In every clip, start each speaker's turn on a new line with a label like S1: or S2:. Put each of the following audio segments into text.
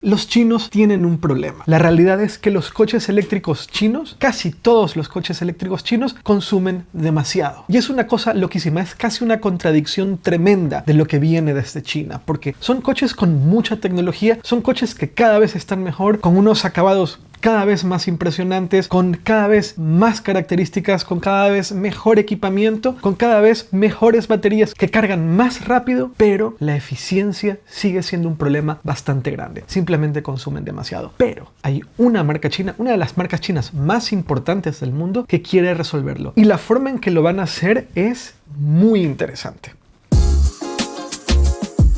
S1: Los chinos tienen un problema. La realidad es que los coches eléctricos chinos, casi todos los coches eléctricos chinos, consumen demasiado. Y es una cosa loquísima, es casi una contradicción tremenda de lo que viene desde China, porque son coches con mucha tecnología, son coches que cada vez están mejor, con unos acabados cada vez más impresionantes, con cada vez más características, con cada vez mejor equipamiento, con cada vez mejores baterías que cargan más rápido, pero la eficiencia sigue siendo un problema bastante grande. Simplemente consumen demasiado. Pero hay una marca china, una de las marcas chinas más importantes del mundo, que quiere resolverlo. Y la forma en que lo van a hacer es muy interesante.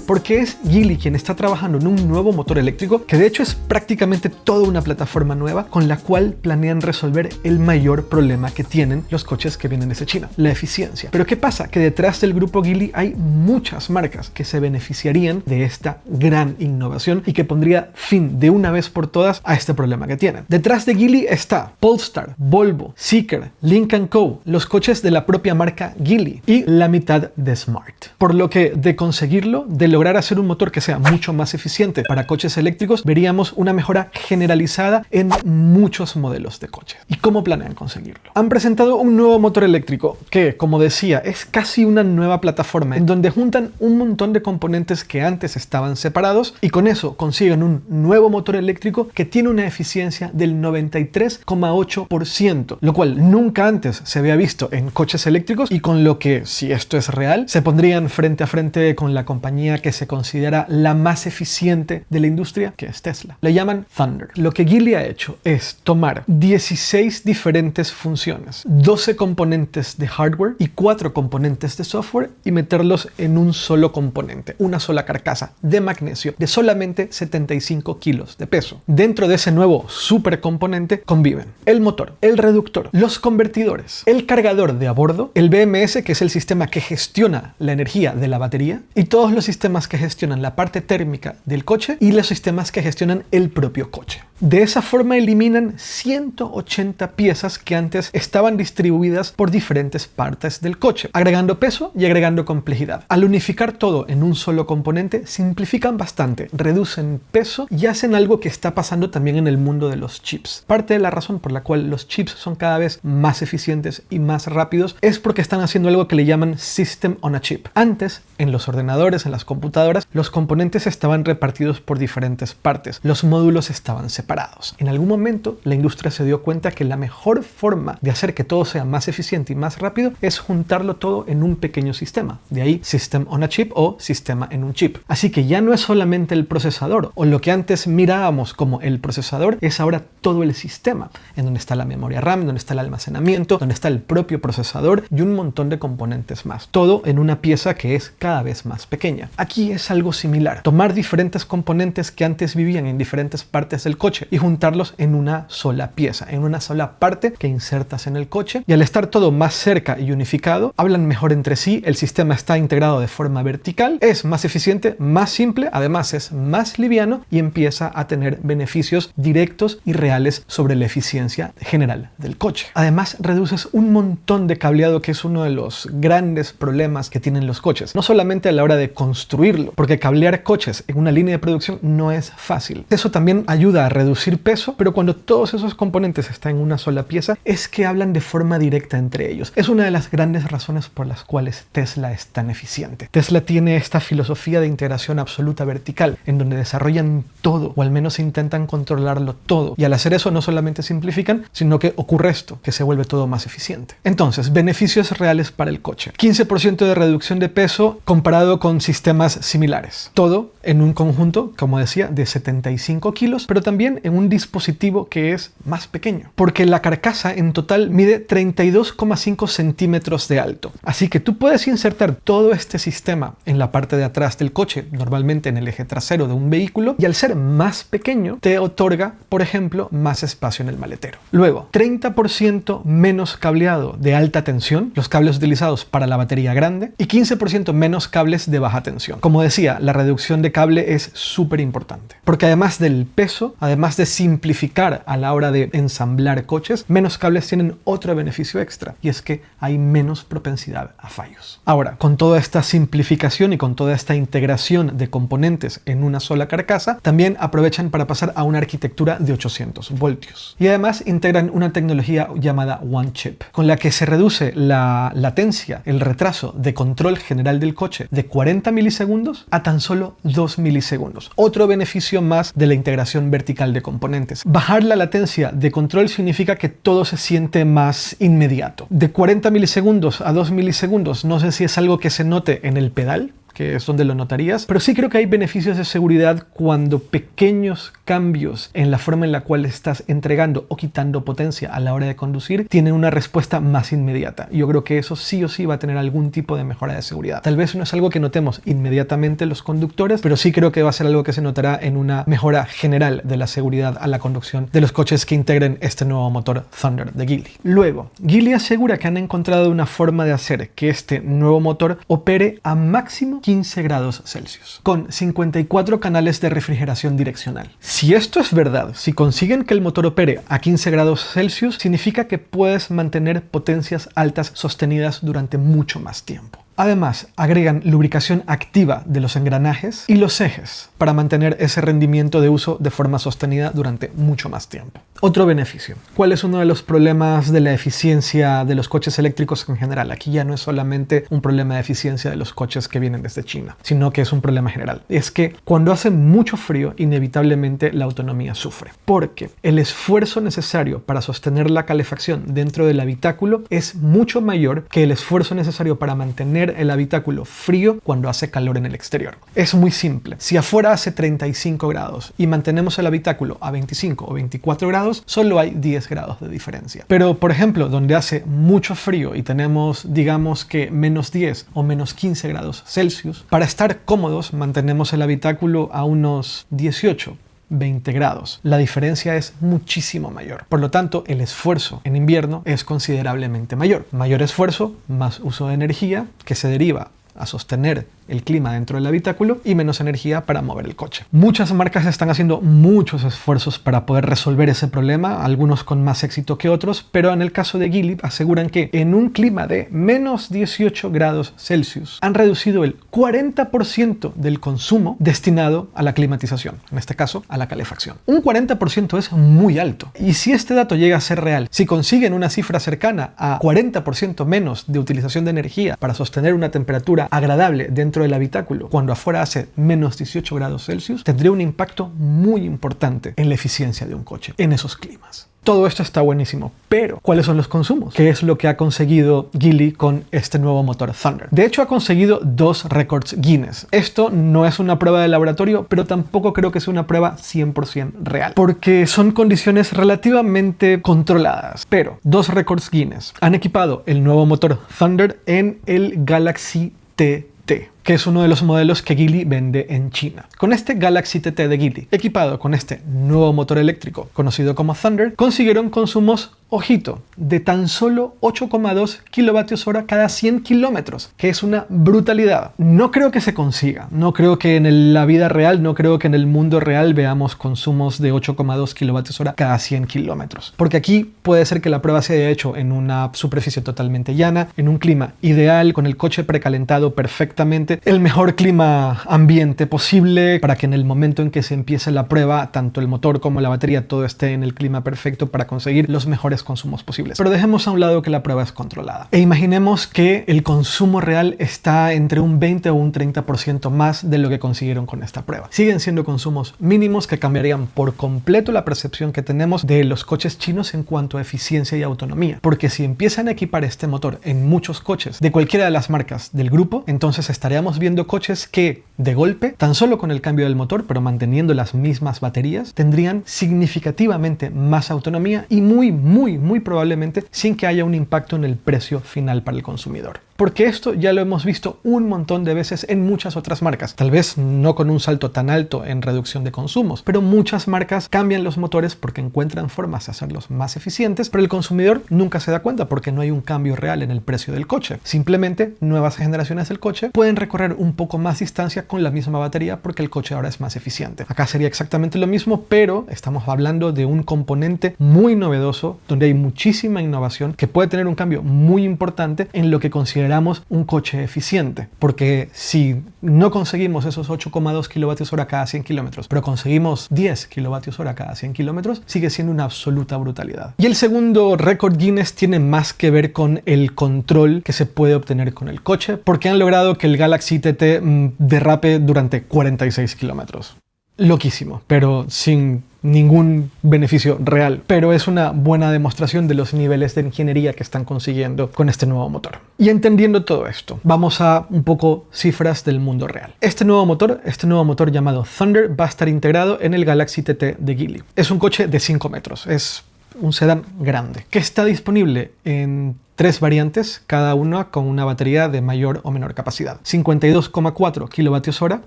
S1: Porque es Geely quien está trabajando en un nuevo motor eléctrico que de hecho es prácticamente toda una plataforma nueva con la cual planean resolver el mayor problema que tienen los coches que vienen desde China, la eficiencia. Pero ¿qué pasa? Que detrás del grupo Geely hay muchas marcas que se beneficiarían de esta gran innovación y que pondría fin de una vez por todas a este problema que tienen. Detrás de Geely está Polestar, Volvo, Zeekr, Lynk & Co, los coches de la propia marca Geely y la mitad de Smart. Por lo que de conseguirlo, de lograr hacer un motor que sea mucho más eficiente para coches eléctricos, veríamos una mejora generalizada en muchos modelos de coches. ¿Y cómo planean conseguirlo? Han presentado un nuevo motor eléctrico que, como decía, es casi una nueva plataforma en donde juntan un montón de componentes que antes estaban separados y con eso consiguen un nuevo motor eléctrico que tiene una eficiencia del 93,8%, lo cual nunca antes se había visto en coches eléctricos y con lo que, si esto es real, se pondrían frente a frente con la compañía que se considera la más eficiente de la industria, que es Tesla. Le llaman Thunder. Lo que Geely ha hecho es tomar 16 diferentes funciones, 12 componentes de hardware y 4 componentes de software y meterlos en un solo componente, una sola carcasa de magnesio de solamente 75 kilos de peso. Dentro de ese nuevo supercomponente conviven el motor, el reductor, los convertidores, el cargador de a bordo, el BMS, que es el sistema que gestiona la energía de la batería, y todos los sistemas que gestionan la parte térmica del coche y los sistemas que gestionan el propio coche. De esa forma eliminan 180 piezas que antes estaban distribuidas por diferentes partes del coche, agregando peso y agregando complejidad. Al unificar todo en un solo componente, simplifican bastante, reducen peso y hacen algo que está pasando también en el mundo de los chips. Parte de la razón por la cual los chips son cada vez más eficientes y más rápidos es porque están haciendo algo que le llaman System on a Chip. Antes, en los ordenadores, en las computadoras, los componentes estaban repartidos por diferentes partes. Los módulos estaban separados. En algún momento, la industria se dio cuenta que la mejor forma de hacer que todo sea más eficiente y más rápido es juntarlo todo en un pequeño sistema. De ahí System on a Chip o sistema en un chip. Así que ya no es solamente el procesador o lo que antes mirábamos como el procesador, es ahora todo el sistema, en donde está la memoria RAM, donde está el almacenamiento, donde está el propio procesador y un montón de componentes más. Todo en una pieza que es cada vez más pequeña. Aquí es algo similar. Tomar diferentes componentes que antes vivían en diferentes partes del coche y juntarlos en una sola pieza, en una sola parte que insertas en el coche, y al estar todo más cerca y unificado, hablan mejor entre sí, el sistema está integrado de forma vertical, es más eficiente, más simple, además es más liviano y empieza a tener beneficios directos y reales sobre la eficiencia general del coche. Además, reduces un montón de cableado, que es uno de los grandes problemas que tienen los coches, no solamente a la hora de construirlo, porque cablear coches en una línea de producción no es fácil. Eso también ayuda a reducir peso, pero cuando todos esos componentes están en una sola pieza, es que hablan de forma directa entre ellos. Es una de las grandes razones por las cuales Tesla es tan eficiente. Tesla tiene esta filosofía de integración absoluta vertical, en donde desarrollan todo, o al menos intentan controlarlo todo, y al hacer eso no solamente simplifican, sino que ocurre esto, que se vuelve todo más eficiente. Entonces, beneficios reales para el coche. 15% de reducción de peso comparado con sistemas similares. Todo en un conjunto, como decía, de 75 kilos, pero también en un dispositivo que es más pequeño, porque la carcasa en total mide 32,5 centímetros de alto. Así que tú puedes insertar todo este sistema en la parte de atrás del coche, normalmente en el eje trasero de un vehículo, y al ser más pequeño te otorga, por ejemplo, más espacio en el maletero. Luego, 30% menos cableado de alta tensión, los cables utilizados para la batería grande, y 15% menos cables de baja tensión. como decía, la reducción de cable es súper importante, porque además del peso, además de simplificar a la hora de ensamblar coches, menos cables tienen otro beneficio extra, y es que hay menos propensidad a fallos. Ahora, con toda esta simplificación y con toda esta integración de componentes en una sola carcasa, también aprovechan para pasar a una arquitectura de 800 voltios. Y además integran una tecnología llamada One Chip, con la que se reduce la latencia, el retraso de control general del coche de 40 milisegundos a tan solo 2 milisegundos. Otro beneficio más de la integración vertical de componentes. Bajar la latencia de control significa que todo se siente más inmediato. De 40 milisegundos a 2 milisegundos, no sé si es algo que se note en el pedal, que es donde lo notarías, pero sí creo que hay beneficios de seguridad cuando pequeños cambios en la forma en la cual estás entregando o quitando potencia a la hora de conducir tienen una respuesta más inmediata. Yo creo que eso sí o sí va a tener algún tipo de mejora de seguridad. Tal vez no es algo que notemos inmediatamente los conductores, pero sí creo que va a ser algo que se notará en una mejora general de la seguridad a la conducción de los coches que integren este nuevo motor Thunder de Geely. Luego, Geely asegura que han encontrado una forma de hacer que este nuevo motor opere a máximo 15 grados Celsius, con 54 canales de refrigeración direccional. Si esto es verdad, si consiguen que el motor opere a 15 grados Celsius, significa que puedes mantener potencias altas sostenidas durante mucho más tiempo. Además, agregan lubricación activa de los engranajes y los ejes para mantener ese rendimiento de uso de forma sostenida durante mucho más tiempo. Otro beneficio. ¿Cuál es uno de los problemas de la eficiencia de los coches eléctricos en general? Aquí ya no es solamente un problema de eficiencia de los coches que vienen desde China, sino que es un problema general. Es que cuando hace mucho frío, inevitablemente la autonomía sufre, porque el esfuerzo necesario para sostener la calefacción dentro del habitáculo es mucho mayor que el esfuerzo necesario para mantener el habitáculo frío cuando hace calor en el exterior. Es muy simple. Si afuera hace 35 grados y mantenemos el habitáculo a 25 o 24 grados, solo hay 10 grados de diferencia. Pero, por ejemplo, donde hace mucho frío y tenemos, digamos que menos 10 o menos 15 grados Celsius, para estar cómodos mantenemos el habitáculo a unos 18, 20 grados. La diferencia es muchísimo mayor. Por lo tanto, el esfuerzo en invierno es considerablemente mayor. Mayor esfuerzo, más uso de energía que se deriva a sostener el clima dentro del habitáculo y menos energía para mover el coche. Muchas marcas están haciendo muchos esfuerzos para poder resolver ese problema, algunos con más éxito que otros, pero en el caso de Geely aseguran que en un clima de menos 18 grados Celsius han reducido el 40% del consumo destinado a la climatización, en este caso a la calefacción. Un 40% es muy alto, y si este dato llega a ser real, si consiguen una cifra cercana a 40% menos de utilización de energía para sostener una temperatura agradable dentro del habitáculo cuando afuera hace menos 18 grados Celsius, tendría un impacto muy importante en la eficiencia de un coche en esos climas. Todo esto está buenísimo, pero ¿cuáles son los consumos? ¿Qué es lo que ha conseguido Geely con este nuevo motor Thunder? De hecho, ha conseguido 2 récords Guinness. Esto no es una prueba de laboratorio, pero tampoco creo que sea una prueba 100% real, porque son condiciones relativamente controladas. Pero 2 récords Guinness han equipado el nuevo motor Thunder en el Galaxy TT, que es uno de los modelos que Geely vende en China. Con este Galaxy TT de Geely, equipado con este nuevo motor eléctrico conocido como Thunder, consiguieron consumos, ojito, de tan solo 8,2 kWh cada 100 kilómetros, que es una brutalidad. No creo que se consiga, no creo que en la vida real, no creo que en el mundo real veamos consumos de 8,2 kWh cada 100 kilómetros, porque aquí puede ser que la prueba se haya hecho en una superficie totalmente llana, en un clima ideal, con el coche precalentado perfectamente, el mejor clima ambiente posible para que en el momento en que se empiece la prueba, tanto el motor como la batería, todo esté en el clima perfecto para conseguir los mejores consumos posibles. Pero dejemos a un lado que la prueba es controlada. E imaginemos que el consumo real está entre un 20 o un 30% más de lo que consiguieron con esta prueba. Siguen siendo consumos mínimos que cambiarían por completo la percepción que tenemos de los coches chinos en cuanto a eficiencia y autonomía. Porque si empiezan a equipar este motor en muchos coches de cualquiera de las marcas del grupo, entonces estaríamos viendo coches que, de golpe, tan solo con el cambio del motor, pero manteniendo las mismas baterías, tendrían significativamente más autonomía y muy probablemente sin que haya un impacto en el precio final para el consumidor. Porque esto ya lo hemos visto un montón de veces en muchas otras marcas. Tal vez no con un salto tan alto en reducción de consumos, pero muchas marcas cambian los motores porque encuentran formas de hacerlos más eficientes, pero el consumidor nunca se da cuenta porque no hay un cambio real en el precio del coche. Simplemente nuevas generaciones del coche pueden recorrer un poco más distancia con la misma batería porque el coche ahora es más eficiente. Acá sería exactamente lo mismo, pero estamos hablando de un componente muy novedoso donde hay muchísima innovación que puede tener un cambio muy importante en lo que consideramos un coche eficiente. Porque si no conseguimos esos 8,2 kWh cada 100 kilómetros, pero conseguimos 10 kWh cada 100 kilómetros, sigue siendo una absoluta brutalidad. Y el segundo récord Guinness tiene más que ver con el control que se puede obtener con el coche, porque han logrado que el Galaxy TT derrape durante 46 kilómetros. Loquísimo, pero sin ningún beneficio real, pero es una buena demostración de los niveles de ingeniería que están consiguiendo con este nuevo motor. Y entendiendo todo esto, vamos a un poco cifras del mundo real. Este nuevo motor llamado Thunder va a estar integrado en el Galaxy TT de Geely. Es un coche de 5 metros, es un sedán grande, que está disponible en 3 variantes, cada una con una batería de mayor o menor capacidad. 52,4 kWh,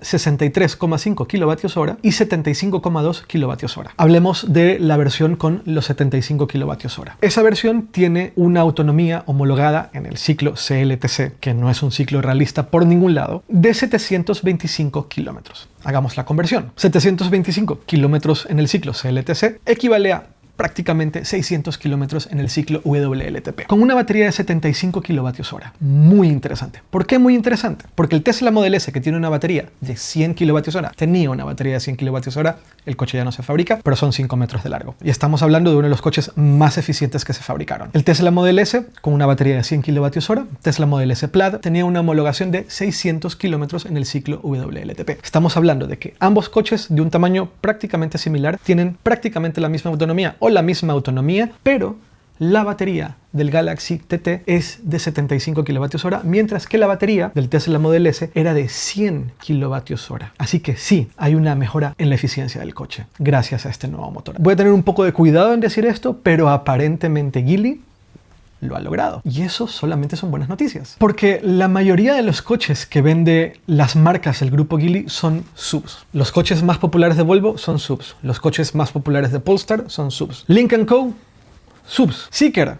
S1: 63,5 kWh y 75,2 kWh. Hablemos de la versión con los 75 kWh. Esa versión tiene una autonomía homologada en el ciclo CLTC, que no es un ciclo realista por ningún lado, de 725 kilómetros. Hagamos la conversión. 725 kilómetros en el ciclo CLTC equivale a prácticamente 600 kilómetros en el ciclo WLTP, con una batería de 75 kWh. Muy interesante. ¿Por qué muy interesante? Porque el Tesla Model S, que tiene una batería de 100 kWh, tenía una batería de 100 kWh, el coche ya no se fabrica, pero son 5 metros de largo. Y estamos hablando de uno de los coches más eficientes que se fabricaron. El Tesla Model S, con una batería de 100 kWh, Tesla Model S Plaid, tenía una homologación de 600 kilómetros en el ciclo WLTP. Estamos hablando de que ambos coches de un tamaño prácticamente similar tienen prácticamente la misma autonomía o la misma autonomía, pero la batería del Galaxy TT es de 75 kWh, mientras que la batería del Tesla Model S era de 100 kWh. Así que sí, hay una mejora en la eficiencia del coche, gracias a este nuevo motor. Voy a tener un poco de cuidado en decir esto, pero aparentemente Geely lo ha logrado. Y eso solamente son buenas noticias. Porque la mayoría de los coches que vende las marcas del grupo Geely son SUVs. Los coches más populares de Volvo son SUVs. Los coches más populares de Polestar son SUVs. Lynk & Co, SUVs. Zeekr,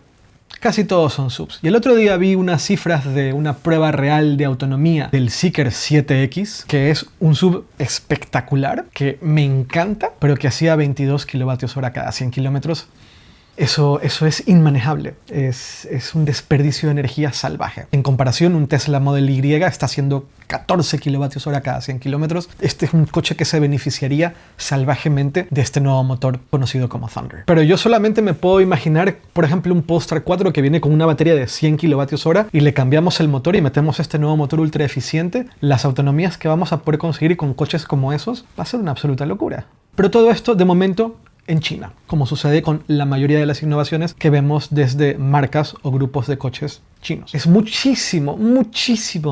S1: casi todos son SUVs. Y el otro día vi unas cifras de una prueba real de autonomía del Zeekr 7X, que es un SUV espectacular, que me encanta, pero que hacía 22 kWh cada 100 kilómetros. Eso es inmanejable, es un desperdicio de energía salvaje. En comparación, un Tesla Model Y está haciendo 14 kWh cada 100 kilómetros. Este es un coche que se beneficiaría salvajemente de este nuevo motor conocido como Thunder. Pero yo solamente me puedo imaginar, por ejemplo, un Polestar 4 que viene con una batería de 100 kWh y le cambiamos el motor y metemos este nuevo motor ultra eficiente. Las autonomías que vamos a poder conseguir con coches como esos va a ser una absoluta locura. Pero todo esto, de momento, en China, como sucede con la mayoría de las innovaciones que vemos desde marcas o grupos de coches chinos. Es muchísimo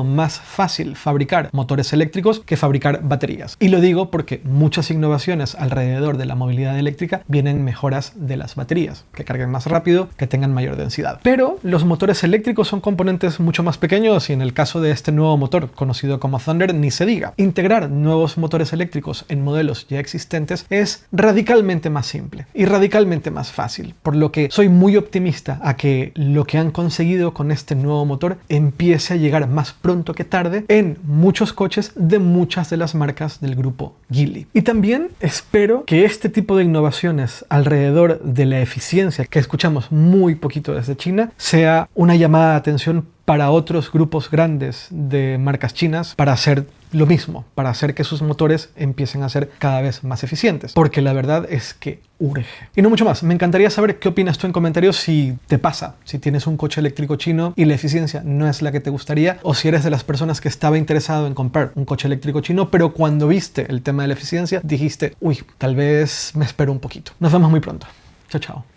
S1: más fácil fabricar motores eléctricos que fabricar baterías. Y lo digo porque muchas innovaciones alrededor de la movilidad eléctrica vienen mejoras de las baterías, que carguen más rápido, que tengan mayor densidad. Pero los motores eléctricos son componentes mucho más pequeños y en el caso de este nuevo motor, conocido como Thunder, ni se diga. Integrar nuevos motores eléctricos en modelos ya existentes es radicalmente más simple y radicalmente más fácil, por lo que soy muy optimista a que lo que han conseguido con este nuevo motor empiece a llegar más pronto que tarde en muchos coches de muchas de las marcas del grupo Geely. Y también espero que este tipo de innovaciones alrededor de la eficiencia que escuchamos muy poquito desde China sea una llamada de atención para otros grupos grandes de marcas chinas para hacer lo mismo, para hacer que sus motores empiecen a ser cada vez más eficientes, porque la verdad es que urge. Y no mucho más, me encantaría saber qué opinas tú en comentarios, si te pasa, si tienes un coche eléctrico chino y la eficiencia no es la que te gustaría, o si eres de las personas que estaba interesado en comprar un coche eléctrico chino, pero cuando viste el tema de la eficiencia dijiste, uy, tal vez me espero un poquito. Nos vemos muy pronto. Chao, chao.